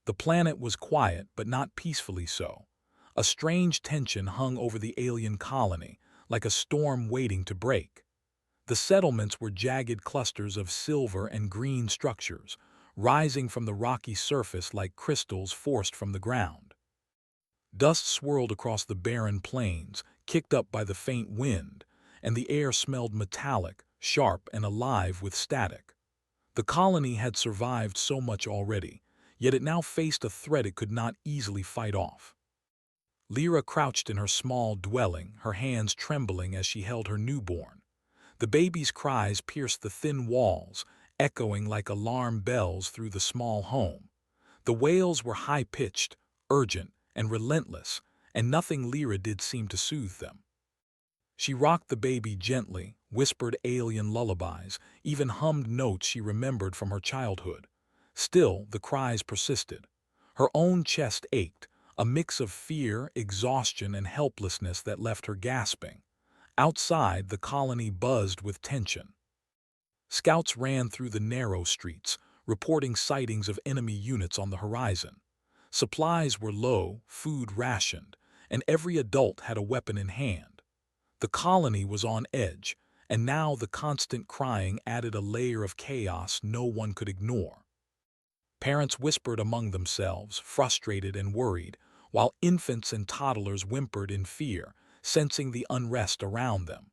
The planet was quiet, but not peacefully so. A strange tension hung over the alien colony, like a storm waiting to break. The settlements were jagged clusters of silver and green structures, rising from the rocky surface like crystals forced from the ground. Dust swirled across the barren plains, kicked up by the faint wind, and the air smelled metallic, sharp, and alive with static. The colony had survived so much already, yet it now faced a threat it could not easily fight off. Lyra crouched in her small dwelling, her hands trembling as she held her newborn. The baby's cries pierced the thin walls, echoing like alarm bells through the small home. The wails were high-pitched, urgent, and relentless, and nothing Lyra did seemed to soothe them. She rocked the baby gently, whispered alien lullabies, even hummed notes she remembered from her childhood. Still, the cries persisted. Her own chest ached, a mix of fear, exhaustion, and helplessness that left her gasping. Outside, the colony buzzed with tension. Scouts ran through the narrow streets, reporting sightings of enemy units on the horizon. Supplies were low, food rationed, and every adult had a weapon in hand. The colony was on edge, and now the constant crying added a layer of chaos no one could ignore. Parents whispered among themselves, frustrated and worried, while infants and toddlers whimpered in fear, sensing the unrest around them.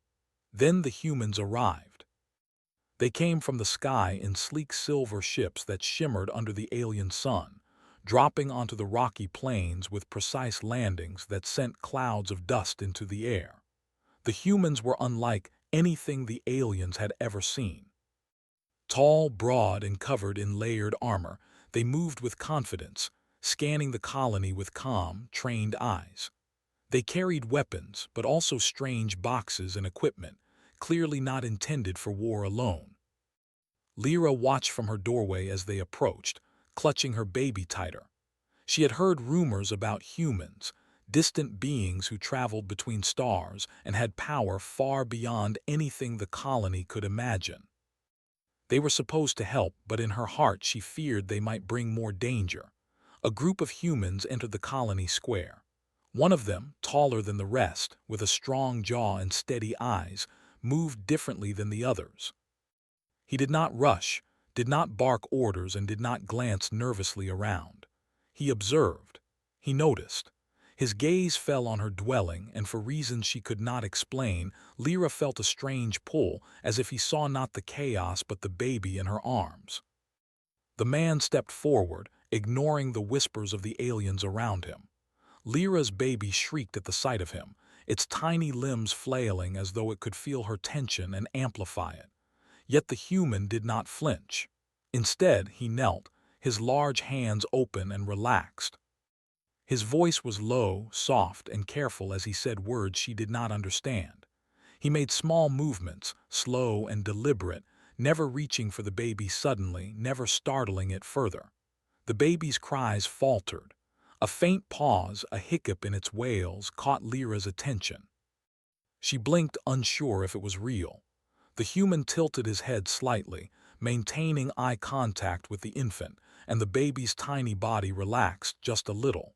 Then the humans arrived. They came from the sky in sleek silver ships that shimmered under the alien sun, dropping onto the rocky plains with precise landings that sent clouds of dust into the air. The humans were unlike anything the aliens had ever seen. Tall, broad, and covered in layered armor, they moved with confidence, scanning the colony with calm, trained eyes. They carried weapons, but also strange boxes and equipment, clearly not intended for war alone. Lyra watched from her doorway as they approached, clutching her baby tighter. She had heard rumors about humans, distant beings who traveled between stars and had power far beyond anything the colony could imagine. They were supposed to help, but in her heart she feared they might bring more danger. A group of humans entered the colony square. One of them, taller than the rest, with a strong jaw and steady eyes, moved differently than the others. He did not rush, did not bark orders, and did not glance nervously around. He observed. He noticed. His gaze fell on her dwelling, and for reasons she could not explain, Lyra felt a strange pull, as if he saw not the chaos but the baby in her arms. The man stepped forward, ignoring the whispers of the aliens around him. Lyra's baby shrieked at the sight of him, its tiny limbs flailing as though it could feel her tension and amplify it. Yet the human did not flinch. Instead, he knelt, his large hands open and relaxed. His voice was low, soft, and careful as he said words she did not understand. He made small movements, slow and deliberate, never reaching for the baby suddenly, never startling it further. The baby's cries faltered. A faint pause, a hiccup in its wails, caught Lyra's attention. She blinked, unsure if it was real. The human tilted his head slightly, maintaining eye contact with the infant, and the baby's tiny body relaxed just a little.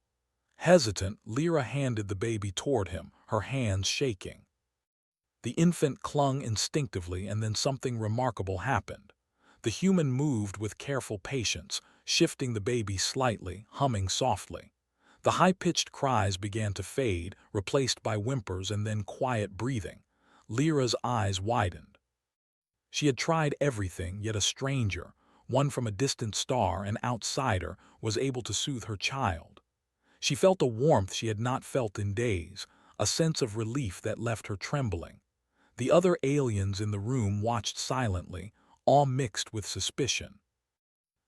Hesitant, Lyra handed the baby toward him, her hands shaking. The infant clung instinctively, and then something remarkable happened. The human moved with careful patience, shifting the baby slightly, humming softly. The high-pitched cries began to fade, replaced by whimpers and then quiet breathing. Lyra's eyes widened. She had tried everything, yet a stranger, one from a distant star, an outsider, was able to soothe her child. She felt a warmth she had not felt in days, a sense of relief that left her trembling. The other aliens in the room watched silently, all mixed with suspicion.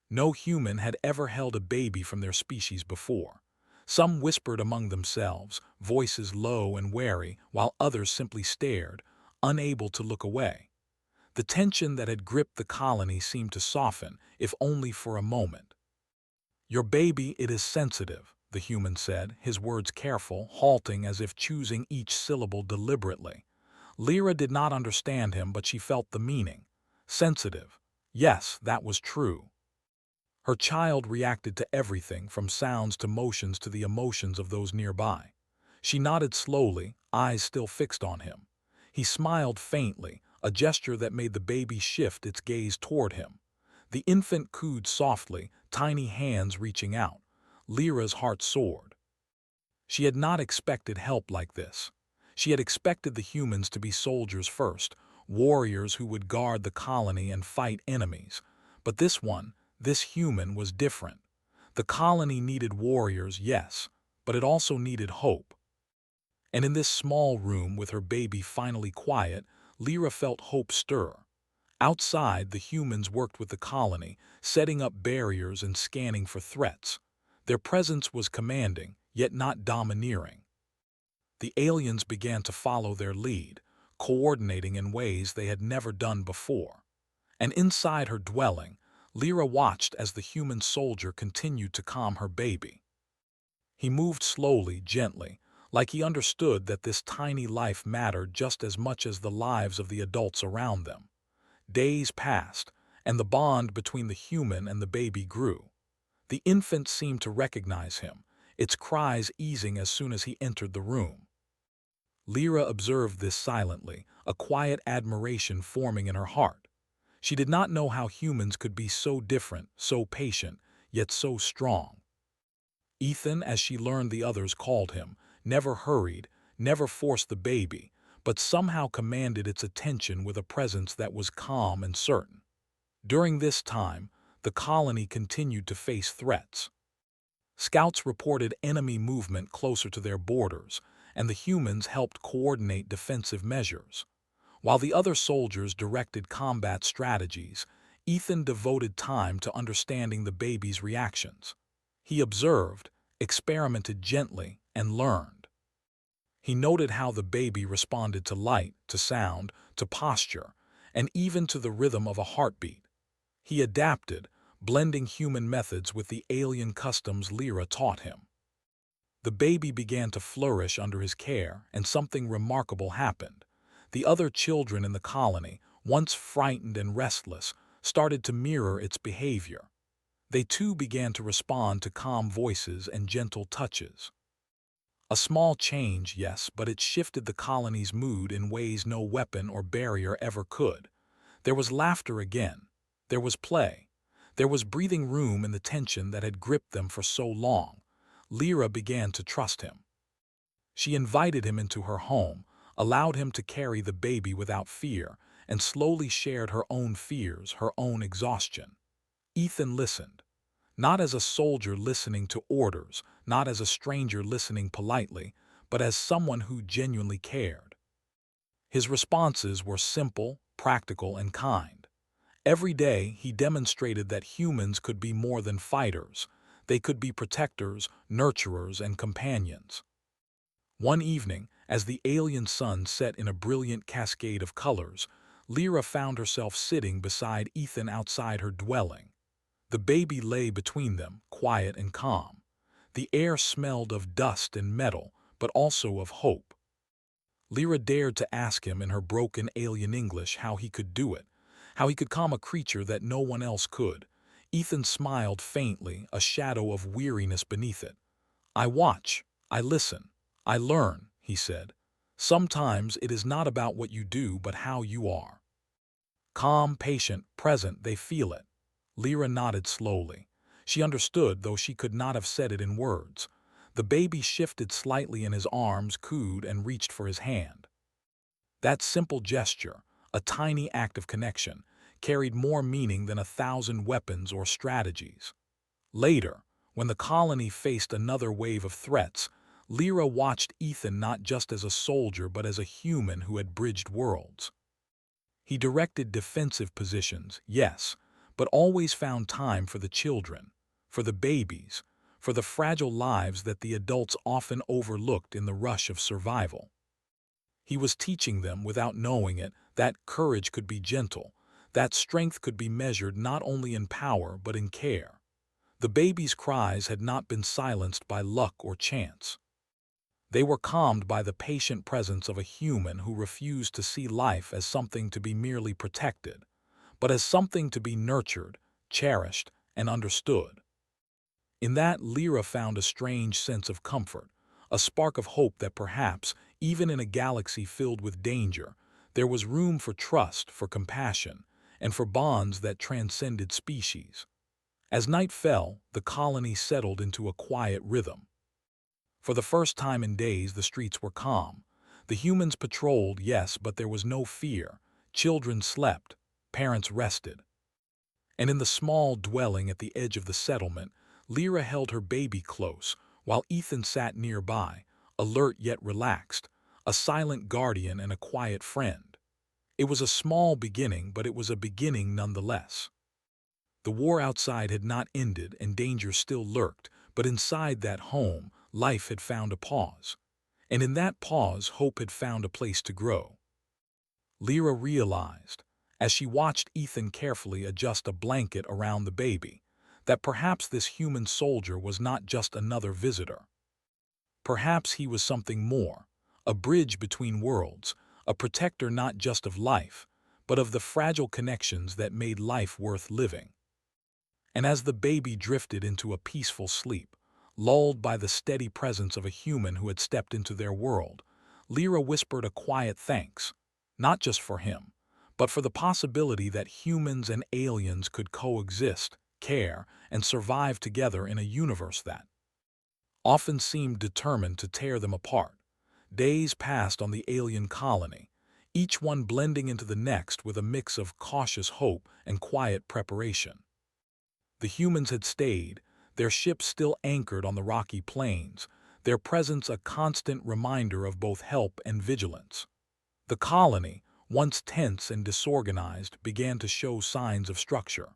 No human had ever held a baby from their species before. Some whispered among themselves, voices low and wary, while others simply stared, unable to look away. The tension that had gripped the colony seemed to soften, if only for a moment. "Your baby, it is sensitive," the human said, his words careful, halting as if choosing each syllable deliberately. Lyra did not understand him, but she felt the meaning. Sensitive. Yes, that was true. Her child reacted to everything from sounds to motions to the emotions of those nearby. She nodded slowly, eyes still fixed on him. He smiled faintly, a gesture that made the baby shift its gaze toward him. The infant cooed softly, tiny hands reaching out. Lyra's heart soared. She had not expected help like this. She had expected the humans to be soldiers first, warriors who would guard the colony and fight enemies. But this human was different. The colony needed warriors, yes, but it also needed hope. And in this small room with her baby finally quiet, Lyra felt hope stir. Outside, the humans worked with the colony, setting up barriers and scanning for threats. Their presence was commanding, yet not domineering. The aliens began to follow their lead, coordinating in ways they had never done before. And inside her dwelling, Lyra watched as the human soldier continued to calm her baby. He moved slowly, gently, like he understood that this tiny life mattered just as much as the lives of the adults around them. Days passed, and the bond between the human and the baby grew. The infant seemed to recognize him, its cries easing as soon as he entered the room. Lyra observed this silently, a quiet admiration forming in her heart. She did not know how humans could be so different, so patient, yet so strong. Ethan, as she learned the others called him, never hurried, never forced the baby, but somehow commanded its attention with a presence that was calm and certain. During this time, the colony continued to face threats. Scouts reported enemy movement closer to their borders, and the humans helped coordinate defensive measures. While the other soldiers directed combat strategies, Ethan devoted time to understanding the baby's reactions. He observed, experimented gently, and learned. He noted how the baby responded to light, to sound, to posture, and even to the rhythm of a heartbeat. He adapted, blending human methods with the alien customs Lyra taught him. The baby began to flourish under his care, and something remarkable happened. The other children in the colony, once frightened and restless, started to mirror its behavior. They too began to respond to calm voices and gentle touches. A small change, yes, but it shifted the colony's mood in ways no weapon or barrier ever could. There was laughter again. There was play. There was breathing room in the tension that had gripped them for so long. Lyra began to trust him. She invited him into her home, allowed him to carry the baby without fear, and slowly shared her own fears, her own exhaustion. Ethan listened. Not as a soldier listening to orders, not as a stranger listening politely, but as someone who genuinely cared. His responses were simple, practical, and kind. Every day he demonstrated that humans could be more than fighters. They could be protectors, nurturers, and companions. One evening, as the alien sun set in a brilliant cascade of colors, Lyra found herself sitting beside Ethan outside her dwelling. The baby lay between them, quiet and calm. The air smelled of dust and metal, but also of hope. Lyra dared to ask him in her broken alien English how he could do it, how he could calm a creature that no one else could. Ethan smiled faintly, a shadow of weariness beneath it. "I watch, I listen, I learn," he said. "Sometimes it is not about what you do, but how you are." Calm, patient, present, they feel it. Lyra nodded slowly. She understood, though she could not have said it in words. The baby shifted slightly in his arms, cooed, and reached for his hand. That simple gesture, a tiny act of connection, carried more meaning than 1,000 weapons or strategies. Later, when the colony faced another wave of threats, Lyra watched Ethan not just as a soldier but as a human who had bridged worlds. He directed defensive positions, yes, but always found time for the children, for the babies, for the fragile lives that the adults often overlooked in the rush of survival. He was teaching them, without knowing it, that courage could be gentle, that strength could be measured not only in power but in care. The baby's cries had not been silenced by luck or chance. They were calmed by the patient presence of a human who refused to see life as something to be merely protected, but as something to be nurtured, cherished, and understood. In that, Lyra found a strange sense of comfort, a spark of hope that perhaps, even in a galaxy filled with danger, there was room for trust, for compassion, and for bonds that transcended species. As night fell, the colony settled into a quiet rhythm. For the first time in days, the streets were calm. The humans patrolled, yes, but there was no fear. Children slept, parents rested. And in the small dwelling at the edge of the settlement, Lyra held her baby close, while Ethan sat nearby, alert yet relaxed, a silent guardian and a quiet friend. It was a small beginning, but it was a beginning nonetheless. The war outside had not ended and danger still lurked, but inside that home, life had found a pause. And in that pause, hope had found a place to grow. Lyra realized, as she watched Ethan carefully adjust a blanket around the baby, that perhaps this human soldier was not just another visitor. Perhaps he was something more, a bridge between worlds, a protector not just of life, but of the fragile connections that made life worth living. And as the baby drifted into a peaceful sleep, lulled by the steady presence of a human who had stepped into their world, Lyra whispered a quiet thanks, not just for him, but for the possibility that humans and aliens could coexist, care, and survive together in a universe that often seemed determined to tear them apart. Days passed on the alien colony, each one blending into the next with a mix of cautious hope and quiet preparation. The humans had stayed, their ships still anchored on the rocky plains, their presence a constant reminder of both help and vigilance. The colony, once tense and disorganized, began to show signs of structure.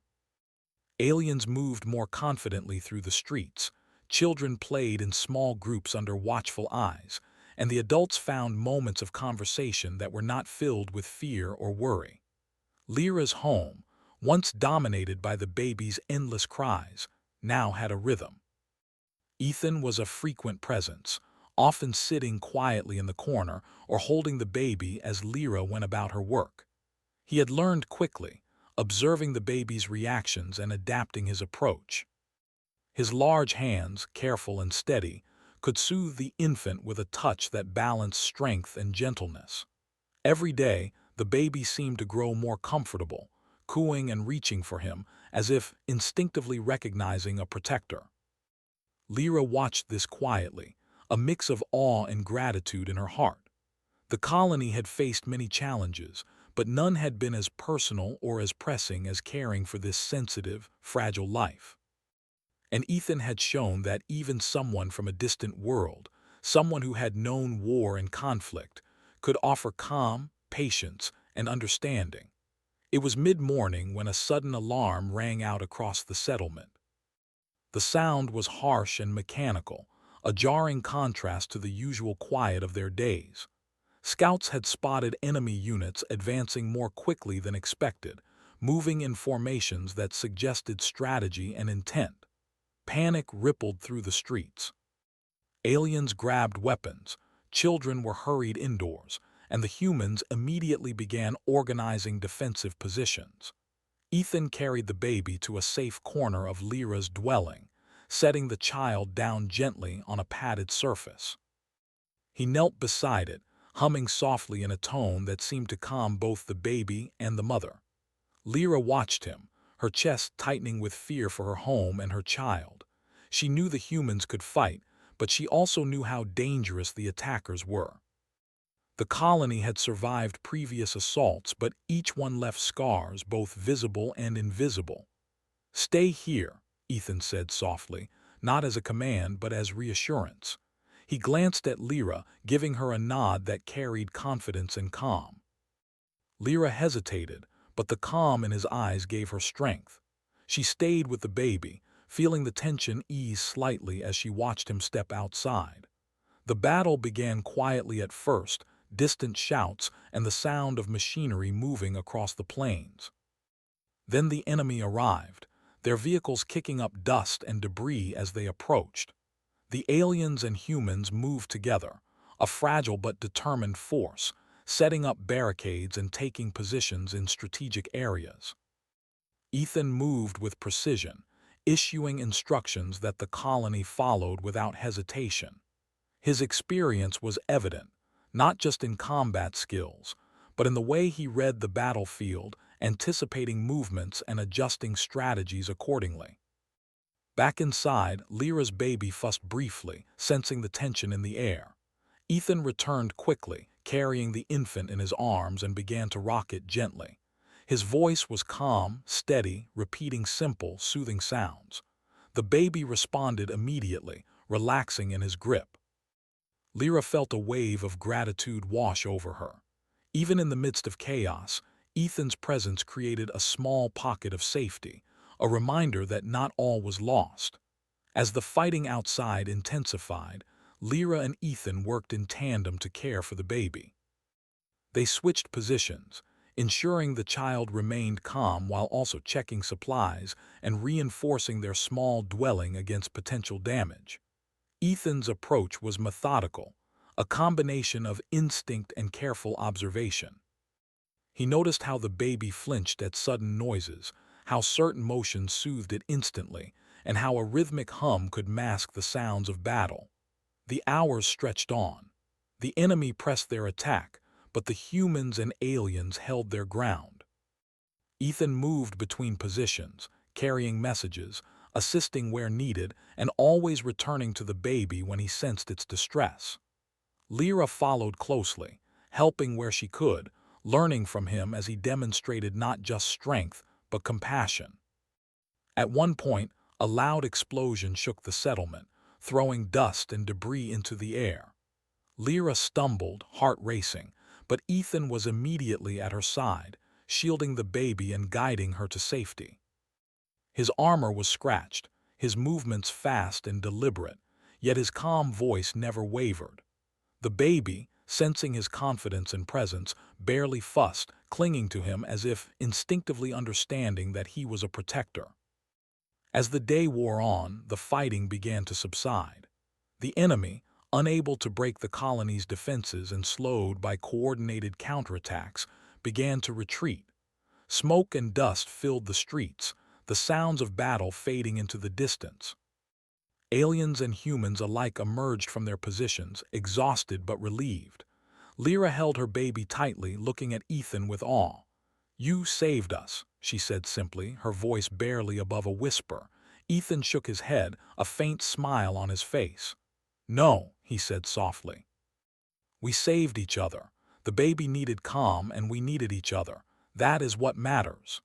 Aliens moved more confidently through the streets, children played in small groups under watchful eyes, and the adults found moments of conversation that were not filled with fear or worry. Lyra's home, once dominated by the baby's endless cries, now had a rhythm. Ethan was a frequent presence, often sitting quietly in the corner or holding the baby as Lyra went about her work. He had learned quickly, observing the baby's reactions and adapting his approach. His large hands, careful and steady, could soothe the infant with a touch that balanced strength and gentleness. Every day, the baby seemed to grow more comfortable, cooing and reaching for him, as if instinctively recognizing a protector. Lyra watched this quietly, a mix of awe and gratitude in her heart. The colony had faced many challenges, but none had been as personal or as pressing as caring for this sensitive, fragile life. And Ethan had shown that even someone from a distant world, someone who had known war and conflict, could offer calm, patience, and understanding. It was mid-morning when a sudden alarm rang out across the settlement. The sound was harsh and mechanical, a jarring contrast to the usual quiet of their days. Scouts had spotted enemy units advancing more quickly than expected, moving in formations that suggested strategy and intent. Panic rippled through the streets. Aliens grabbed weapons, children were hurried indoors, and the humans immediately began organizing defensive positions. Ethan carried the baby to a safe corner of Lyra's dwelling, setting the child down gently on a padded surface. He knelt beside it, humming softly in a tone that seemed to calm both the baby and the mother. Lyra watched him, her chest tightening with fear for her home and her child. She knew the humans could fight, but she also knew how dangerous the attackers were. The colony had survived previous assaults, but each one left scars, both visible and invisible. "Stay here," Ethan said softly, not as a command but as reassurance. He glanced at Lyra, giving her a nod that carried confidence and calm. Lyra hesitated, but the calm in his eyes gave her strength. She stayed with the baby, feeling the tension ease slightly as she watched him step outside. The battle began quietly at first, distant shouts and the sound of machinery moving across the plains. Then the enemy arrived, their vehicles kicking up dust and debris as they approached. The aliens and humans moved together, a fragile but determined force, setting up barricades and taking positions in strategic areas. Ethan moved with precision, issuing instructions that the colony followed without hesitation. His experience was evident, not just in combat skills, but in the way he read the battlefield, anticipating movements and adjusting strategies accordingly. Back inside, Lyra's baby fussed briefly, sensing the tension in the air. Ethan returned quickly, carrying the infant in his arms, and began to rock it gently. His voice was calm, steady, repeating simple, soothing sounds. The baby responded immediately, relaxing in his grip. Lyra felt a wave of gratitude wash over her. Even in the midst of chaos, Ethan's presence created a small pocket of safety, a reminder that not all was lost. As the fighting outside intensified, Lyra and Ethan worked in tandem to care for the baby. They switched positions, ensuring the child remained calm while also checking supplies and reinforcing their small dwelling against potential damage. Ethan's approach was methodical, a combination of instinct and careful observation. He noticed how the baby flinched at sudden noises, how certain motions soothed it instantly, and how a rhythmic hum could mask the sounds of battle. The hours stretched on. The enemy pressed their attack, but the humans and aliens held their ground. Ethan moved between positions, carrying messages, assisting where needed, and always returning to the baby when he sensed its distress. Lyra followed closely, helping where she could, learning from him as he demonstrated not just strength, but compassion. At one point, a loud explosion shook the settlement, throwing dust and debris into the air. Lyra stumbled, heart racing, but Ethan was immediately at her side, shielding the baby and guiding her to safety. His armor was scratched, his movements fast and deliberate, yet his calm voice never wavered. The baby, sensing his confidence and presence, barely fussed, clinging to him as if instinctively understanding that he was a protector. As the day wore on, the fighting began to subside. The enemy, unable to break the colony's defenses and slowed by coordinated counterattacks, began to retreat. Smoke and dust filled the streets, the sounds of battle fading into the distance. Aliens and humans alike emerged from their positions, exhausted but relieved. Lyra held her baby tightly, looking at Ethan with awe. "You saved us," she said simply, her voice barely above a whisper. Ethan shook his head, a faint smile on his face. "No," he said softly. "We saved each other. The baby needed calm, and we needed each other. That is what matters."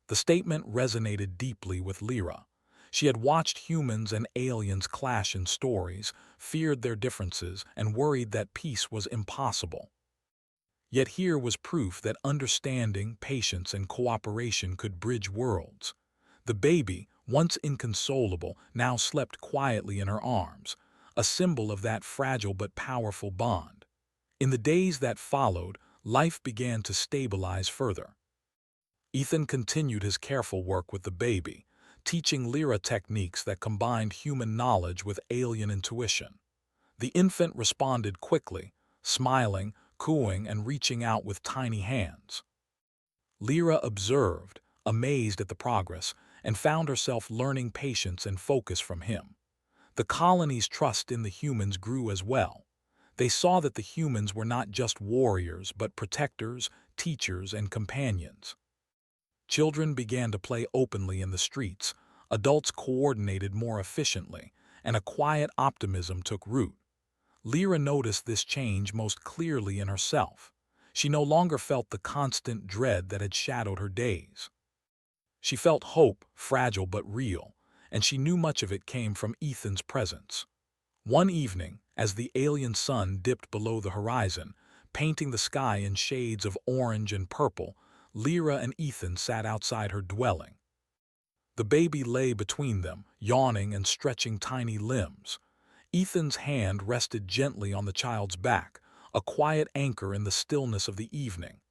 The statement resonated deeply with Lyra. She had watched humans and aliens clash in stories, feared their differences, and worried that peace was impossible. Yet here was proof that understanding, patience, and cooperation could bridge worlds. The baby, once inconsolable, now slept quietly in her arms, a symbol of that fragile but powerful bond. In the days that followed, life began to stabilize further. Ethan continued his careful work with the baby, teaching Lyra techniques that combined human knowledge with alien intuition. The infant responded quickly, smiling, cooing, and reaching out with tiny hands. Lyra observed, amazed at the progress, and found herself learning patience and focus from him. The colony's trust in the humans grew as well. They saw that the humans were not just warriors, but protectors, teachers, and companions. Children began to play openly in the streets, adults coordinated more efficiently, and a quiet optimism took root. Lyra noticed this change most clearly in herself. She no longer felt the constant dread that had shadowed her days. She felt hope, fragile but real, and she knew much of it came from Ethan's presence. One evening, as the alien sun dipped below the horizon, painting the sky in shades of orange and purple, Lyra and Ethan sat outside her dwelling. The baby lay between them, yawning and stretching tiny limbs. Ethan's hand rested gently on the child's back, a quiet anchor in the stillness of the evening.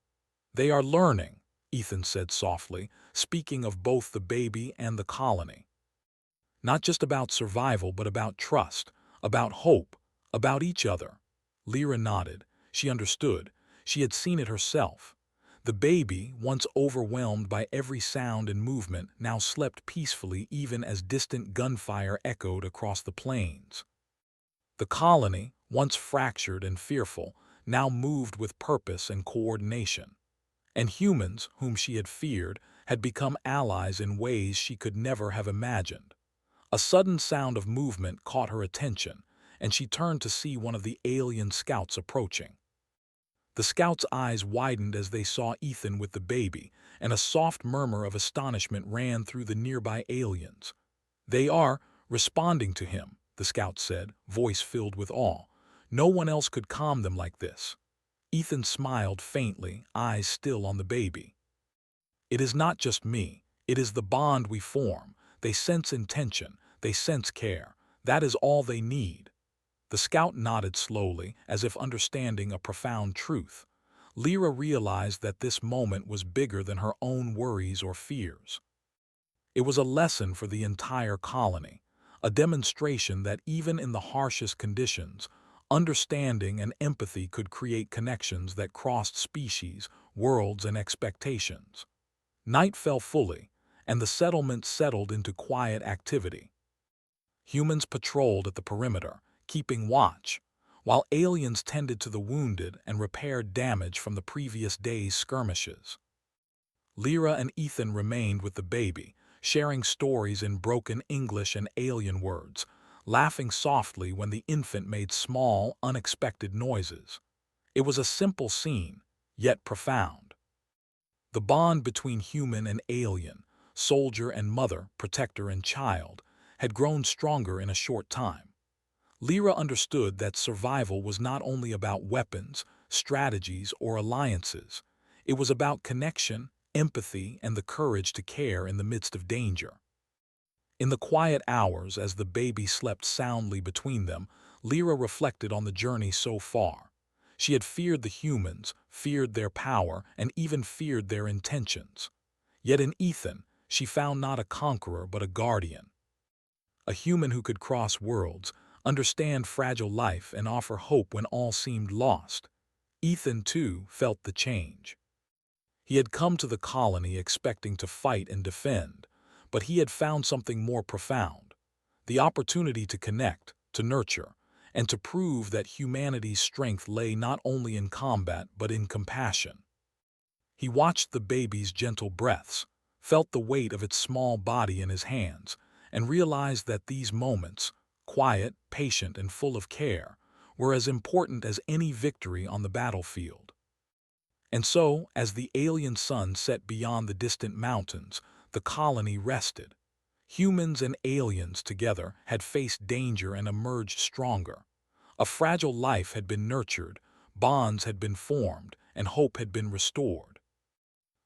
"They are learning," Ethan said softly, speaking of both the baby and the colony. "Not just about survival, but about trust, about hope, about each other." Lyra nodded. She understood. She had seen it herself. The baby, once overwhelmed by every sound and movement, now slept peacefully even as distant gunfire echoed across the plains. The colony, once fractured and fearful, now moved with purpose and coordination. And humans, whom she had feared, had become allies in ways she could never have imagined. A sudden sound of movement caught her attention, and she turned to see one of the alien scouts approaching. The scout's eyes widened as they saw Ethan with the baby, and a soft murmur of astonishment ran through the nearby aliens. "They are responding to him," the scout said, voice filled with awe. "No one else could calm them like this." Ethan smiled faintly, eyes still on the baby. "It is not just me. It is the bond we form. They sense intention. They sense care. That is all they need." The scout nodded slowly, as if understanding a profound truth. Lyra realized that this moment was bigger than her own worries or fears. It was a lesson for the entire colony, a demonstration that even in the harshest conditions, understanding and empathy could create connections that crossed species, worlds, and expectations. Night fell fully, and the settlement settled into quiet activity. Humans patrolled at the perimeter, keeping watch, while aliens tended to the wounded and repaired damage from the previous day's skirmishes. Lyra and Ethan remained with the baby, sharing stories in broken English and alien words, laughing softly when the infant made small, unexpected noises. It was a simple scene, yet profound. The bond between human and alien, soldier and mother, protector and child, had grown stronger in a short time. Lyra understood that survival was not only about weapons, strategies, or alliances. It was about connection, empathy, and the courage to care in the midst of danger. In the quiet hours as the baby slept soundly between them, Lyra reflected on the journey so far. She had feared the humans, feared their power, and even feared their intentions. Yet in Ethan, she found not a conqueror but a guardian. A human who could cross worlds, understand fragile life, and offer hope when all seemed lost. Ethan, too, felt the change. He had come to the colony expecting to fight and defend, but he had found something more profound: the opportunity to connect, to nurture, and to prove that humanity's strength lay not only in combat but in compassion. He watched the baby's gentle breaths, felt the weight of its small body in his hands, and realized that these moments, quiet, patient, and full of care, were as important as any victory on the battlefield. And so, as the alien sun set beyond the distant mountains, the colony rested. Humans and aliens together had faced danger and emerged stronger. A fragile life had been nurtured, bonds had been formed, and hope had been restored.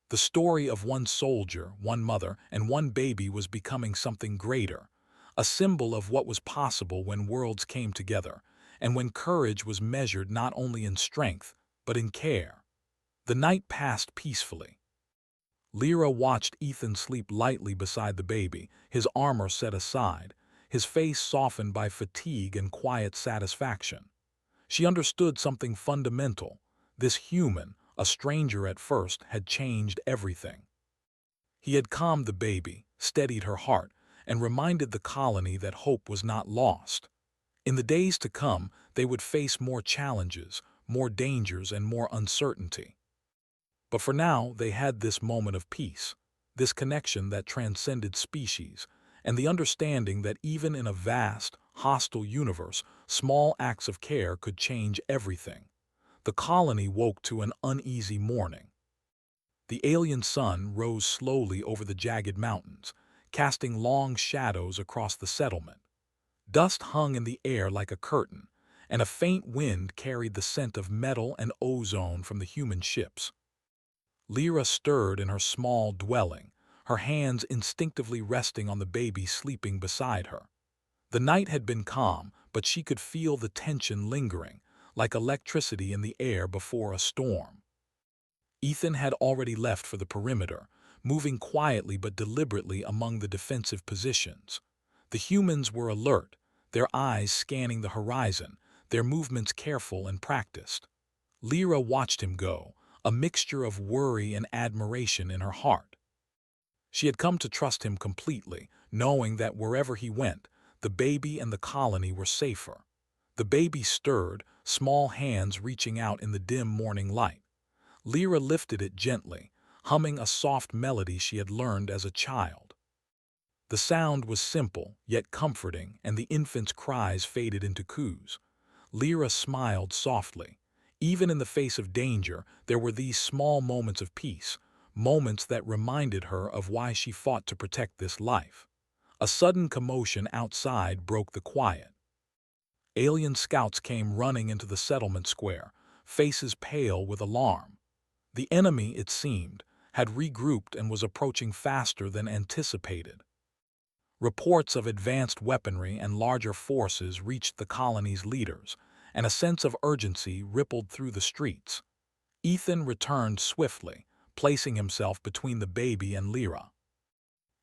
The story of one soldier, one mother, and one baby was becoming something greater, a symbol of what was possible when worlds came together, and when courage was measured not only in strength, but in care. The night passed peacefully. Lyra watched Ethan sleep lightly beside the baby, his armor set aside, his face softened by fatigue and quiet satisfaction. She understood something fundamental. This human, a stranger at first, had changed everything. He had calmed the baby, steadied her heart, and reminded the colony that hope was not lost. In the days to come, they would face more challenges, more dangers, and more uncertainty. But for now, they had this moment of peace, this connection that transcended species, and the understanding that even in a vast, hostile universe, small acts of care could change everything. The colony woke to an uneasy morning. The alien sun rose slowly over the jagged mountains, casting long shadows across the settlement. Dust hung in the air like a curtain, and a faint wind carried the scent of metal and ozone from the human ships. Lyra stirred in her small dwelling, her hands instinctively resting on the baby sleeping beside her. The night had been calm, but she could feel the tension lingering, like electricity in the air before a storm. Ethan had already left for the perimeter, moving quietly but deliberately among the defensive positions. The humans were alert, their eyes scanning the horizon, their movements careful and practiced. Lyra watched him go, a mixture of worry and admiration in her heart. She had come to trust him completely, knowing that wherever he went, the baby and the colony were safer. The baby stirred, small hands reaching out in the dim morning light. Lyra lifted it gently, humming a soft melody she had learned as a child. The sound was simple, yet comforting, and the infant's cries faded into coos. Lyra smiled softly. Even in the face of danger, there were these small moments of peace, moments that reminded her of why she fought to protect this life. A sudden commotion outside broke the quiet. Alien scouts came running into the settlement square, faces pale with alarm. The enemy, it seemed, had regrouped and was approaching faster than anticipated. Reports of advanced weaponry and larger forces reached the colony's leaders, and a sense of urgency rippled through the streets. Ethan returned swiftly, placing himself between the baby and Lyra.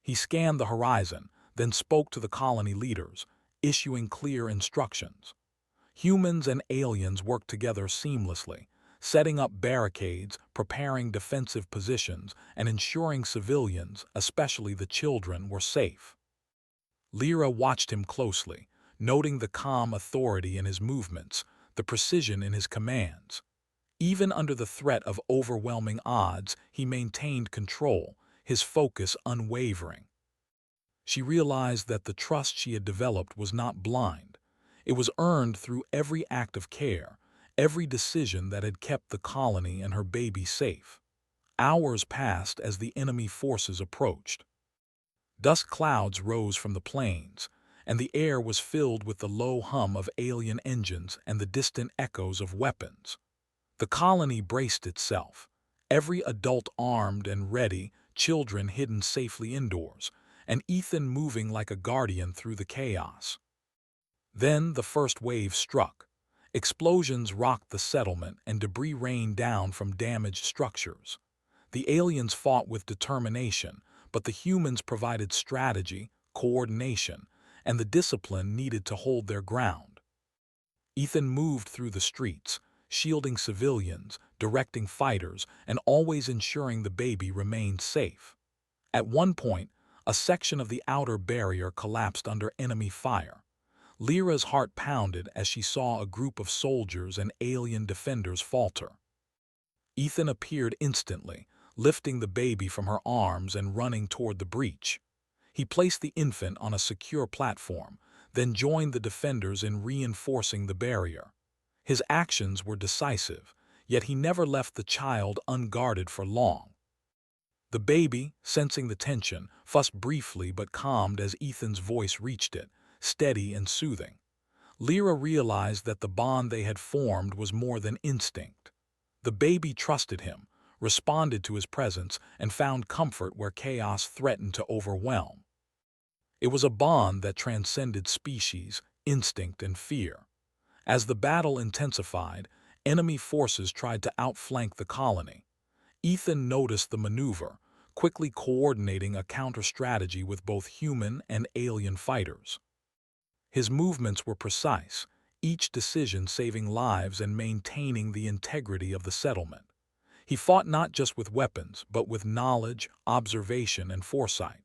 He scanned the horizon, then spoke to the colony leaders, issuing clear instructions. Humans and aliens worked together seamlessly, setting up barricades, preparing defensive positions, and ensuring civilians, especially the children, were safe. Lyra watched him closely, noting the calm authority in his movements, the precision in his commands. Even under the threat of overwhelming odds, he maintained control, his focus unwavering. She realized that the trust she had developed was not blind. It was earned through every act of care, every decision that had kept the colony and her baby safe. Hours passed as the enemy forces approached. Dust clouds rose from the plains, and the air was filled with the low hum of alien engines and the distant echoes of weapons. The colony braced itself, every adult armed and ready, children hidden safely indoors, and Ethan moving like a guardian through the chaos. Then the first wave struck. Explosions rocked the settlement and debris rained down from damaged structures. The aliens fought with determination, but the humans provided strategy, coordination, and the discipline needed to hold their ground. Ethan moved through the streets, shielding civilians, directing fighters, and always ensuring the baby remained safe. At one point, a section of the outer barrier collapsed under enemy fire. Lyra's heart pounded as she saw a group of soldiers and alien defenders falter. Ethan appeared instantly, lifting the baby from her arms and running toward the breach. He placed the infant on a secure platform, then joined the defenders in reinforcing the barrier. His actions were decisive, yet he never left the child unguarded for long. The baby, sensing the tension, fussed briefly but calmed as Ethan's voice reached it, steady and soothing. Lyra realized that the bond they had formed was more than instinct. The baby trusted him, responded to his presence, and found comfort where chaos threatened to overwhelm. It was a bond that transcended species, instinct, and fear. As the battle intensified, enemy forces tried to outflank the colony. Ethan noticed the maneuver, quickly coordinating a counter-strategy with both human and alien fighters. His movements were precise, each decision saving lives and maintaining the integrity of the settlement. He fought not just with weapons, but with knowledge, observation, and foresight.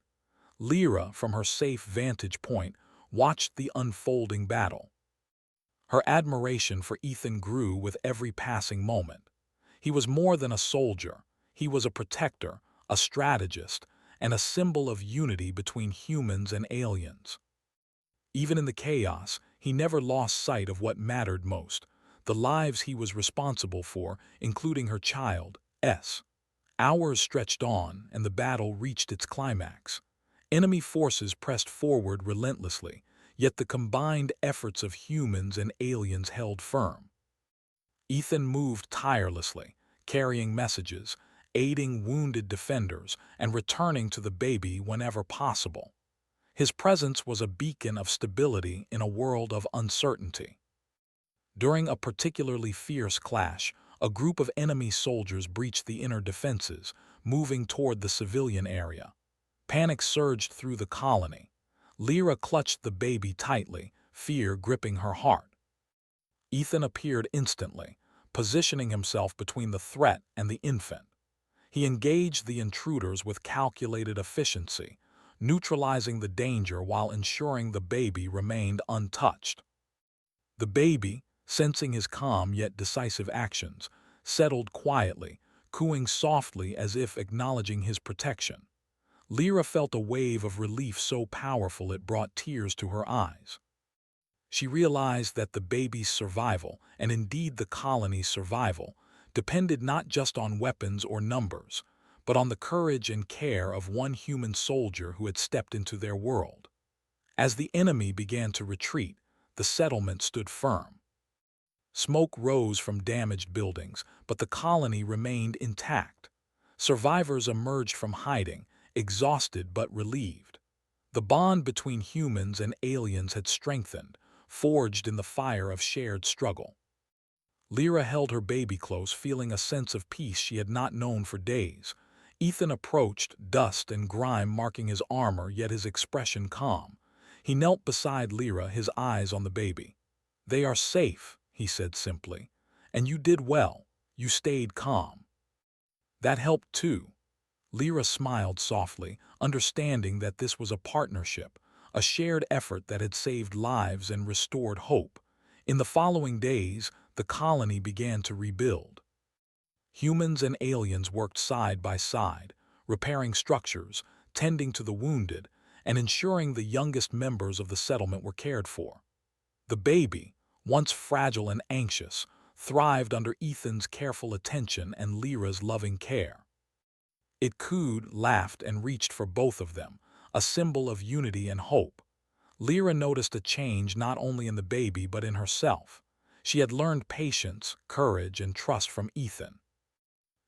Lyra, from her safe vantage point, watched the unfolding battle. Her admiration for Ethan grew with every passing moment. He was more than a soldier. He was a protector, a strategist, and a symbol of unity between humans and aliens. Even in the chaos, he never lost sight of what mattered most, the lives he was responsible for, including her child, S. Hours stretched on, and the battle reached its climax. Enemy forces pressed forward relentlessly, yet the combined efforts of humans and aliens held firm. Ethan moved tirelessly, carrying messages, aiding wounded defenders, and returning to the baby whenever possible. His presence was a beacon of stability in a world of uncertainty. During a particularly fierce clash, a group of enemy soldiers breached the inner defenses, moving toward the civilian area. Panic surged through the colony. Lyra clutched the baby tightly, fear gripping her heart. Ethan appeared instantly, positioning himself between the threat and the infant. He engaged the intruders with calculated efficiency, neutralizing the danger while ensuring the baby remained untouched. The baby, sensing his calm yet decisive actions, settled quietly, cooing softly as if acknowledging his protection. Lyra felt a wave of relief so powerful it brought tears to her eyes. She realized that the baby's survival, and indeed the colony's survival, depended not just on weapons or numbers, but on the courage and care of one human soldier who had stepped into their world. As the enemy began to retreat, the settlement stood firm. Smoke rose from damaged buildings, but the colony remained intact. Survivors emerged from hiding, exhausted but relieved. The bond between humans and aliens had strengthened, forged in the fire of shared struggle. Lyra held her baby close, feeling a sense of peace she had not known for days. Ethan approached, dust and grime marking his armor, yet his expression calm. He knelt beside Lyra, his eyes on the baby. "They are safe," he said simply. "And you did well. You stayed calm." "That helped too." Lyra smiled softly, understanding that this was a partnership, a shared effort that had saved lives and restored hope. In the following days, the colony began to rebuild. Humans and aliens worked side by side, repairing structures, tending to the wounded, and ensuring the youngest members of the settlement were cared for. The baby, once fragile and anxious, thrived under Ethan's careful attention and Lyra's loving care. It cooed, laughed, and reached for both of them, a symbol of unity and hope. Lyra noticed a change not only in the baby but in herself. She had learned patience, courage, and trust from Ethan.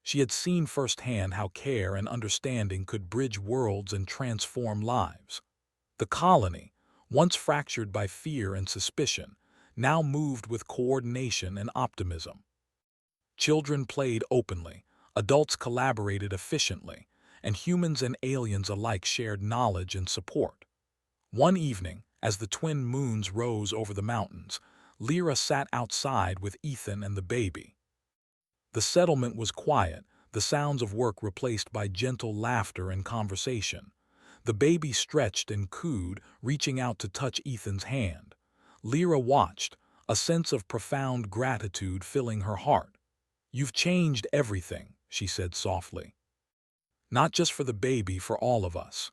She had seen firsthand how care and understanding could bridge worlds and transform lives. The colony, once fractured by fear and suspicion, now moved with coordination and optimism. Children played openly, adults collaborated efficiently, and humans and aliens alike shared knowledge and support. One evening, as the twin moons rose over the mountains, Lyra sat outside with Ethan and the baby. The settlement was quiet, the sounds of work replaced by gentle laughter and conversation. The baby stretched and cooed, reaching out to touch Ethan's hand. Lyra watched, a sense of profound gratitude filling her heart. "You've changed everything," she said softly. "Not just for the baby, for all of us."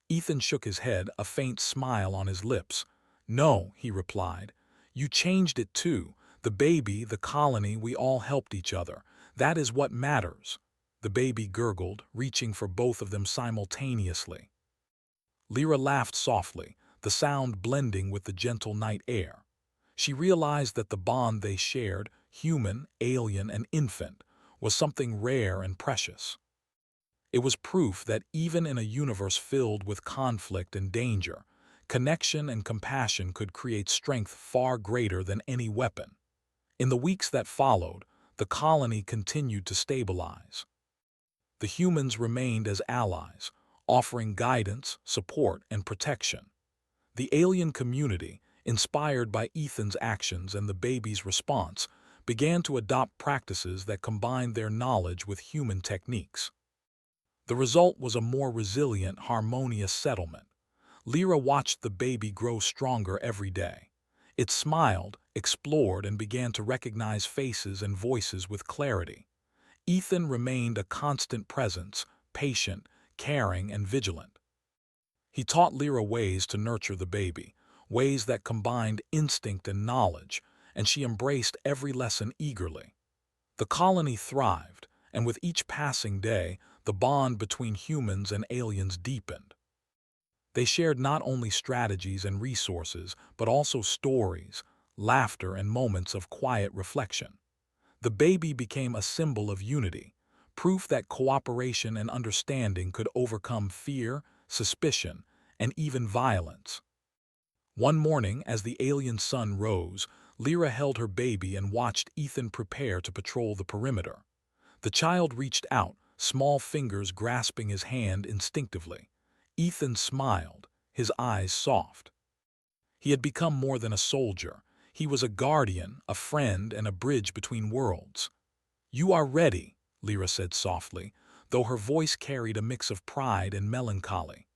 Ethan shook his head, a faint smile on his lips. "No," he replied. "You changed it too. The baby, the colony, we all helped each other. That is what matters." The baby gurgled, reaching for both of them simultaneously. Lyra laughed softly, the sound blending with the gentle night air. She realized that the bond they shared, human, alien, and infant, was something rare and precious. It was proof that even in a universe filled with conflict and danger, connection and compassion could create strength far greater than any weapon. In the weeks that followed, the colony continued to stabilize. The humans remained as allies, offering guidance, support, and protection. The alien community, inspired by Ethan's actions and the baby's response, began to adopt practices that combined their knowledge with human techniques. The result was a more resilient, harmonious settlement. Lyra watched the baby grow stronger every day. It smiled, explored, and began to recognize faces and voices with clarity. Ethan remained a constant presence, patient, caring, and vigilant. He taught Lyra ways to nurture the baby, ways that combined instinct and knowledge, and she embraced every lesson eagerly. The colony thrived, and with each passing day, the bond between humans and aliens deepened. They shared not only strategies and resources, but also stories, laughter, and moments of quiet reflection. The baby became a symbol of unity, proof that cooperation and understanding could overcome fear, suspicion, and even violence. One morning, as the alien sun rose, Lyra held her baby and watched Ethan prepare to patrol the perimeter. The child reached out, small fingers grasping his hand instinctively. Ethan smiled, his eyes soft. He had become more than a soldier. He was a guardian, a friend, and a bridge between worlds. "You are ready," Lyra said softly, though her voice carried a mix of pride and melancholy.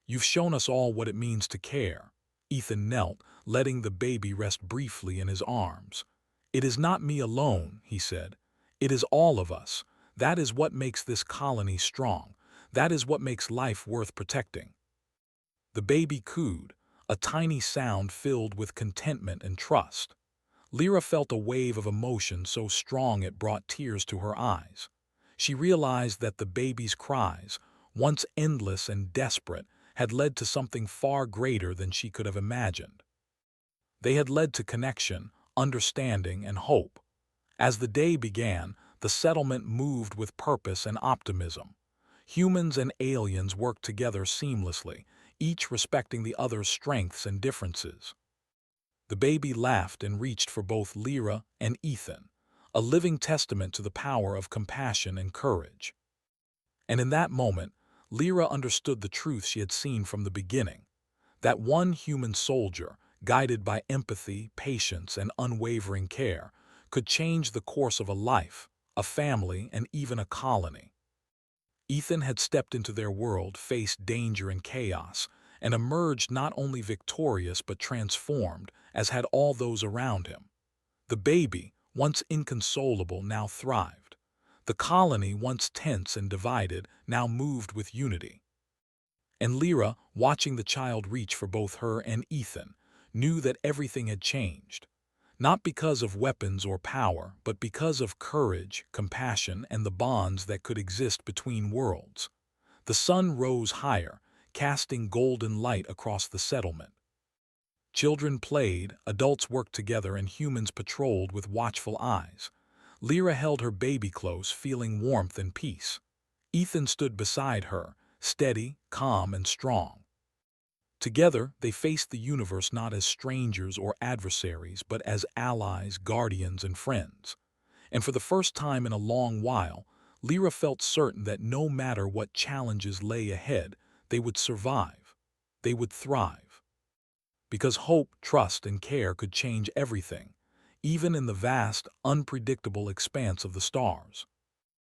"You've shown us all what it means to care." Ethan knelt, letting the baby rest briefly in his arms. "It is not me alone," he said. "It is all of us. That is what makes this colony strong. That is what makes life worth protecting." The baby cooed, a tiny sound filled with contentment and trust. Lyra felt a wave of emotion so strong it brought tears to her eyes. She realized that the baby's cries, once endless and desperate, had led to something far greater than she could have imagined. They had led to connection, understanding, and hope. As the day began, the settlement moved with purpose and optimism. Humans and aliens worked together seamlessly, each respecting the other's strengths and differences. The baby laughed and reached for both Lyra and Ethan, a living testament to the power of compassion and courage. And in that moment, Lyra understood the truth she had seen from the beginning, that one human soldier, guided by empathy, patience, and unwavering care, could change the course of a life, a family, and even a colony. Ethan had stepped into their world, faced danger and chaos, and emerged not only victorious but transformed, as had all those around him. The baby, once inconsolable, now thrived. The colony, once tense and divided, now moved with unity. And Lyra, watching the child reach for both her and Ethan, knew that everything had changed. Not because of weapons or power, but because of courage, compassion, and the bonds that could exist between worlds. The sun rose higher, casting golden light across the settlement. Children played, adults worked together, and humans patrolled with watchful eyes. Lyra held her baby close, feeling warmth and peace. Ethan stood beside her, steady, calm, and strong. Together, they faced the universe not as strangers or adversaries, but as allies, guardians, and friends. And for the first time in a long while, Lyra felt certain that no matter what challenges lay ahead, they would survive. They would thrive. Because hope, trust, and care could change everything, even in the vast, unpredictable expanse of the stars.